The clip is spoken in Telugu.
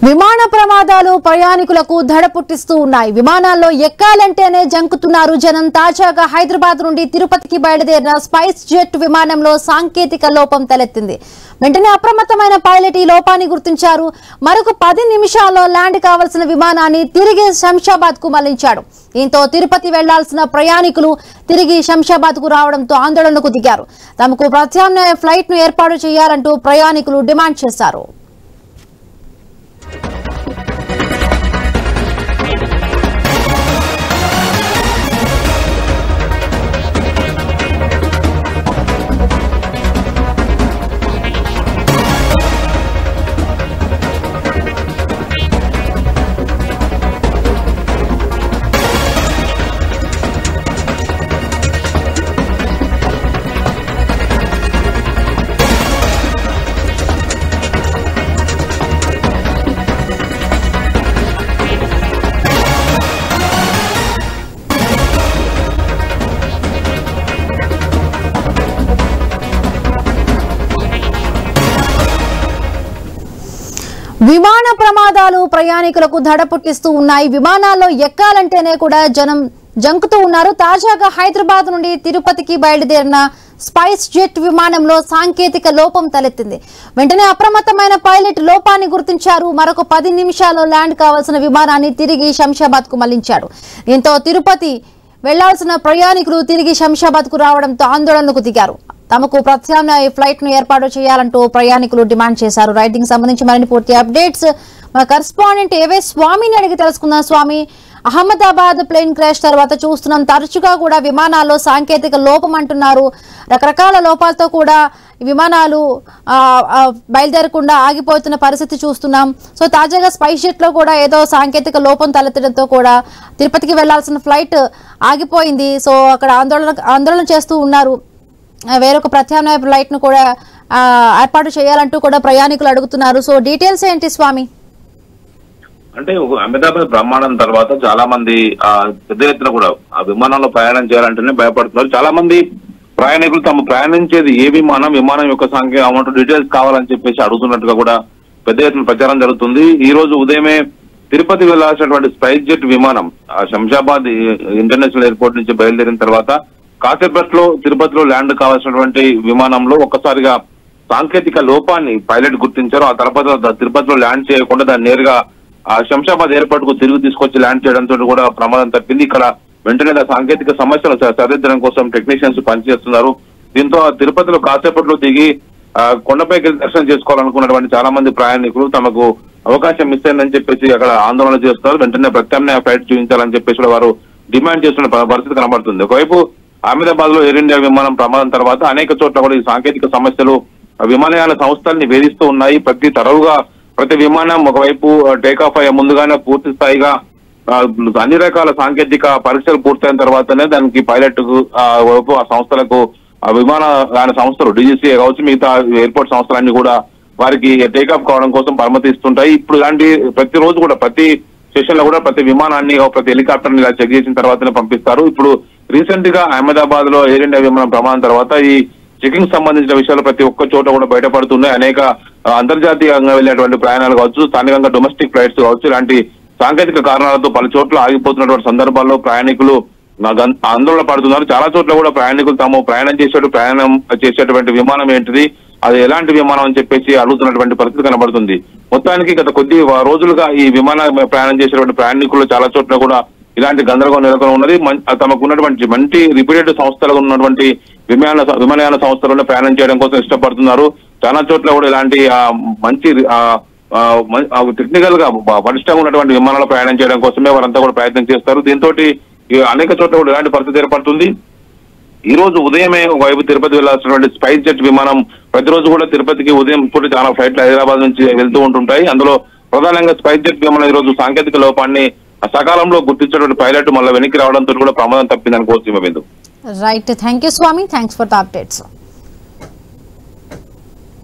విమాన ప్రమాదాలు ప్రయాణికులకు దడ పుట్టిస్తూ ఉన్నాయి. విమానాల్లో ఎక్కాలంటేనే జంకుతున్నారు జనం. తాజాగా హైదరాబాద్ నుండి తిరుపతికి బయలుదేరిన స్పైస్ జెట్ విమానంలో సాంకేతిక లోపం తలెత్తింది. వెంటనే అప్రమత్తమైన పైలట్ ఈ లోపాన్ని గుర్తించారు. మరొక 10 నిమిషాల్లో ల్యాండ్ కావాల్సిన విమానాన్ని తిరిగి శంషాబాద్ కు మళ్లించాడు. దీంతో తిరుపతి వెళ్లాల్సిన ప్రయాణికులు తిరిగి శంషాబాద్ కు రావడంతో ఆందోళనకు దిగారు. తమకు ప్రత్యామ్నాయ ఫ్లైట్ ను ఏర్పాటు చేయాలంటూ ప్రయాణికులు డిమాండ్ చేశారు. విమాన ప్రమాదాలు ప్రయాణికులకు దడ పుట్టిస్తూ ఉన్నాయి. విమానాల్లో ఎక్కాలంటేనే కూడా జనం జంకుతూ ఉన్నారు. తాజాగా హైదరాబాద్ నుండి తిరుపతికి బయలుదేరిన స్పైస్ జెట్ విమానంలో సాంకేతిక లోపం తలెత్తింది. వెంటనే అప్రమత్తమైన పైలట్ లోపాన్ని గుర్తించారు. మరొక 10 నిమిషాల్లో ల్యాండ్ కావాల్సిన విమానాన్ని తిరిగి శంషాబాద్ కు మళ్లించాడు. దీంతో తిరుపతి వెళ్లాల్సిన ప్రయాణికులు తిరిగి శంషాబాద్ కు రావడంతో ఆందోళనకు దిగారు. తమకు ప్రత్యామ్నాయ ఫ్లైట్ ను ఏర్పాటు చేయాలంటూ ప్రయాణికులు డిమాండ్ చేశారు. రైటింగ్ సంబంధించి మరిన్ని పూర్తి అప్డేట్స్ మా కరెస్పాండెంట్ ఏవే స్వామిని అడిగి తెలుసుకుందాం. స్వామి, అహ్మదాబాద్ ప్లేన్ క్రాష్ తర్వాత చూస్తున్నాం తరచుగా కూడా విమానాల్లో సాంకేతిక లోపం అంటున్నారు. రకరకాల లోపాలతో కూడా విమానాలు బయలుదేరకుండా ఆగిపోతున్న పరిస్థితి చూస్తున్నాం. సో తాజాగా స్పైస్ జెట్ లో కూడా ఏదో సాంకేతిక లోపం తలెత్తడంతో కూడా తిరుపతికి వెళ్లాల్సిన ఫ్లైట్ ఆగిపోయింది. సో అక్కడ ఆందోళన చేస్తూ ఉన్నారు. వేరొక ప్రత్యామ్నాయ ఫ్లైట్ ను కూడా ఏర్పాటు చేయాలంటూ కూడా ప్రయాణికులు అడుగుతున్నారు. సో డీటెయిల్స్ ఏంటి స్వామి? అంటే అహ్మదాబాద్ బ్రహ్మాండం తర్వాత చాలా మంది పెద్ద ఎత్తున కూడా ఆ విమానంలో ప్రయాణం చేయాలంటేనే భయపడుతున్నారు. చాలా మంది ప్రయాణికులు తాము ప్రయాణించేది ఏ విమానం యొక్క సంఖ్య అమౌంట్ డీటెయిల్స్ కావాలని చెప్పేసి అడుగుతున్నట్టుగా కూడా పెద్ద ఎత్తున ప్రచారం జరుగుతుంది. ఈ రోజు ఉదయమే తిరుపతి వెళ్లాల్సినటువంటి స్పైస్ జెట్ విమానం శంషాబాద్ ఇంటర్నేషనల్ ఎయిర్పోర్ట్ నుంచి బయలుదేరిన తర్వాత కాసేపట్లో తిరుపతిలో ల్యాండ్ కావాల్సినటువంటి విమానంలో ఒక్కసారిగా సాంకేతిక లోపాన్ని పైలట్ గుర్తించారు. ఆ తర్వాత తిరుపతిలో ల్యాండ్ చేయకుండా దాన్ని నేరుగా శంషాబాద్ ఎయిర్పోర్ట్ కు తిరిగి తీసుకొచ్చి ల్యాండ్ చేయడంతో కూడా ప్రమాదం తప్పింది. ఇక్కడ వెంటనే సాంకేతిక సమస్యలు సరిదిద్దడం కోసం టెక్నీషియన్స్ పనిచేస్తున్నారు. దీంతో తిరుపతిలో కాసేపట్లో దిగి కొండపైకి దర్శనం చేసుకోవాలనుకున్నటువంటి చాలా మంది ప్రయాణికులు తమకు అవకాశం మిస్ అయిందని చెప్పేసి అక్కడ ఆందోళన చేస్తున్నారు. వెంటనే ప్రత్యామ్నాయ ఫ్లైట్ చూపించాలని చెప్పేసి వారు డిమాండ్ చేస్తున్న పరిస్థితి కనబడుతుంది. ఒకవైపు అహ్మదాబాద్ లో ఎయిర్ ఇండియా విమానం ప్రమాదం తర్వాత అనేక చోట్ల కూడా ఈ సాంకేతిక సమస్యలు విమానయాన సంస్థల్ని వేధిస్తూ ఉన్నాయి. ప్రతి విమానం ఒకవైపు టేకాఫ్ అయ్యే ముందుగానే పూర్తి స్థాయిగా అన్ని రకాల సాంకేతిక పరీక్షలు పూర్తయిన తర్వాతనే దానికి పైలట్ కు వైపు ఆ సంస్థలకు విమానయాన సంస్థలు డీజీసీఏ కావచ్చు మిగతా ఎయిర్పోర్ట్ సంస్థలన్నీ కూడా వారికి టేకాఫ్ కావడం కోసం అనుమతి ఇస్తుంటాయి. ఇప్పుడు ఇలాంటి ప్రతిరోజు కూడా ప్రతి స్టేషన్ లో కూడా ప్రతి విమానాన్ని ప్రతి హెలికాప్టర్ ని ఇలా చెక్ చేసిన తర్వాతనే పంపిస్తారు. ఇప్పుడు రీసెంట్ గా అహ్మదాబాద్ లో ఎయిర్ ఇండియా విమానం ప్రమాదం తర్వాత ఈ చెకింగ్ సంబంధించిన విషయాలు ప్రతి ఒక్క చోట కూడా బయటపడుతున్నాయి. అనేక అంతర్జాతీయంగా వెళ్ళేటువంటి ప్రయాణాలు కావచ్చు, స్థానికంగా డొమెస్టిక్ ఫ్లైట్స్ కావచ్చు, ఇలాంటి సాంకేతిక కారణాలతో పలు చోట్ల ఆగిపోతున్నటువంటి సందర్భాల్లో ప్రయాణికులు ఆందోళన పడుతున్నారు. చాలా చోట్ల కూడా ప్రయాణికులు తాము ప్రయాణం చేసేటువంటి విమానం ఏంటిది, అది ఎలాంటి విమానం అని చెప్పేసి అడుగుతున్నటువంటి పరిస్థితి కనబడుతుంది. మొత్తానికి గత కొద్ది రోజులుగా ఈ ప్రయాణం చేసేటువంటి ప్రయాణికులు చాలా చోట్ల కూడా ఇలాంటి గందరగోళం నెలకొని ఉన్నది. తమకు ఉన్నటువంటి మంచి రిప్యూటెడ్ సంస్థలు ఉన్నటువంటి విమానయాన సంస్థలను ప్రయాణం చేయడం కోసం ఇష్టపడుతున్నారు. చాలా చోట్ల కూడా ఇలాంటి మంచి టెక్నికల్ గా పటిష్టంగా ఉన్నటువంటి విమానాలు ప్రయాణం చేయడం కోసమే వారంతా కూడా ప్రయత్నం చేస్తారు. దీంతో అనేక చోట్ల కూడా ఇలాంటి పరిస్థితి ఏర్పడుతుంది. ఈ రోజు ఉదయమే ఒకవైపు తిరుపతి వెళ్లాల్సినటువంటి స్పైస్ జెట్ విమానం ప్రతిరోజు కూడా తిరుపతికి ఉదయం పూట చాలా ఫ్లైట్లు హైదరాబాద్ నుంచి వెళ్తూ ఉంటుంటాయి. అందులో ప్రధానంగా స్పైస్ జెట్ విమానం ఈ రోజు సాంకేతిక లోపాన్ని సకాలంలో గుర్తించినటువంటి పైలట్ మళ్ళీ వెనక్కి రావడంతో కూడా ప్రమాదం తప్పిందనుకోవచ్చు. Right, thank you Swami, thanks for the updates.